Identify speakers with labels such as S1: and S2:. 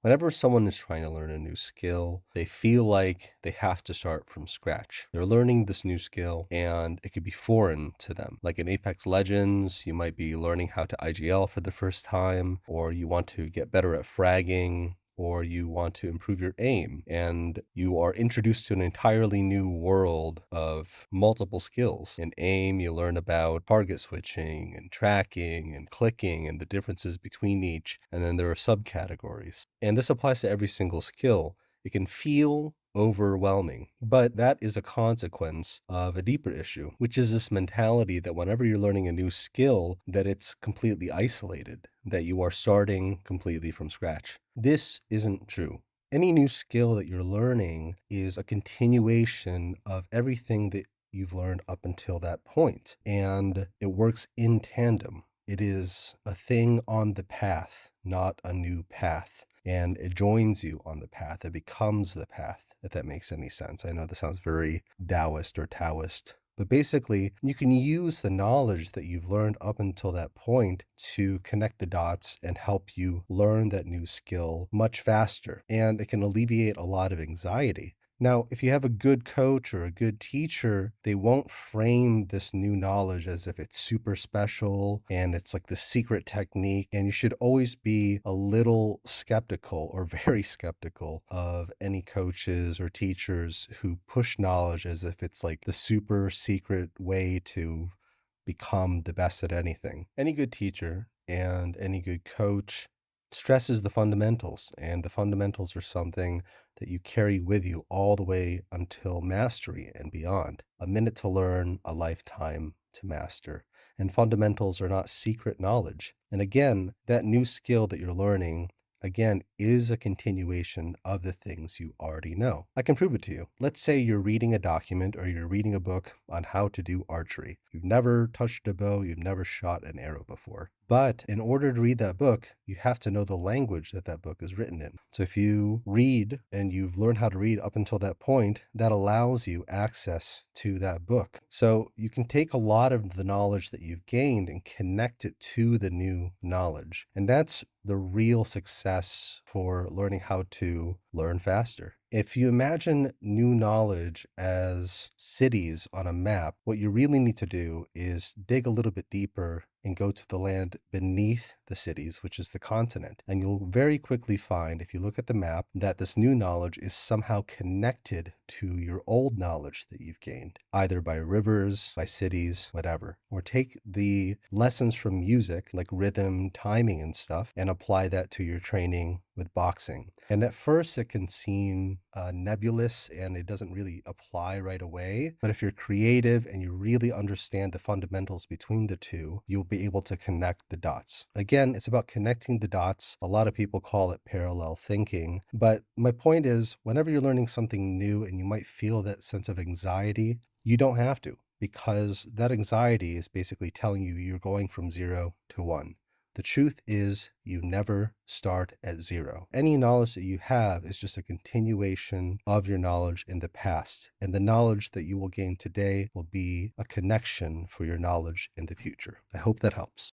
S1: Whenever someone is trying to learn a new skill, they feel like they have to start from scratch. They're learning this new skill and it could be foreign to them. Like in Apex Legends, you might be learning how to IGL for the first time, or you want to get better at fragging, or you want to improve your aim, and you are introduced to an entirely new world of multiple skills. In aim, you learn about target switching and tracking and clicking and the differences between each, and then there are subcategories. And this applies to every single skill. It can feel overwhelming, but that is a consequence of a deeper issue, which is this mentality that whenever you're learning a new skill, that it's completely isolated, that you are starting completely from scratch. This isn't true. Any new skill that you're learning is a continuation of everything that you've learned up until that point, and it works in tandem. It is a thing on the path, not a new path. And it joins you on the path. It becomes the path, if that makes any sense. I know this sounds very Taoist or Taoist, but basically, you can use the knowledge that you've learned up until that point to connect the dots and help you learn that new skill much faster. And it can alleviate a lot of anxiety. Now, if you have a good coach or a good teacher, they won't frame this new knowledge as if it's super special and it's like the secret technique. And you should always be a little skeptical or very skeptical of any coaches or teachers who push knowledge as if it's like the super secret way to become the best at anything. Any good teacher and any good coach stresses the fundamentals, and the fundamentals are something that you carry with you all the way until mastery and beyond. A minute to learn, a lifetime to master. And fundamentals are not secret knowledge. And again, that new skill that you're learning, again, is a continuation of the things you already know. I can prove it to you. Let's say you're reading a document or you're reading a book on how to do archery. You've never touched a bow, you've never shot an arrow before. But in order to read that book, you have to know the language that that book is written in. So if you read and you've learned how to read up until that point, that allows you access to that book. So you can take a lot of the knowledge that you've gained and connect it to the new knowledge. And that's the real success for learning how to learn faster. If you imagine new knowledge as cities on a map, what you really need to do is dig a little bit deeper and go to the land beneath the cities, which is the continent. And you'll very quickly find, if you look at the map, that this new knowledge is somehow connected to your old knowledge that you've gained, either by rivers, by cities, whatever. Or take the lessons from music, like rhythm, timing, and stuff, and apply that to your training with boxing. And at first, it can seem nebulous and it doesn't really apply right away. But if you're creative and you really understand the fundamentals between the two, you'll be able to connect the dots. Again, it's about connecting the dots. A lot of people call it parallel thinking. But my point is, whenever you're learning something new and you might feel that sense of anxiety, you don't have to, because that anxiety is basically telling you you're going from 0 to 1. The truth is, you never start at 0. Any knowledge that you have is just a continuation of your knowledge in the past. And the knowledge that you will gain today will be a connection for your knowledge in the future. I hope that helps.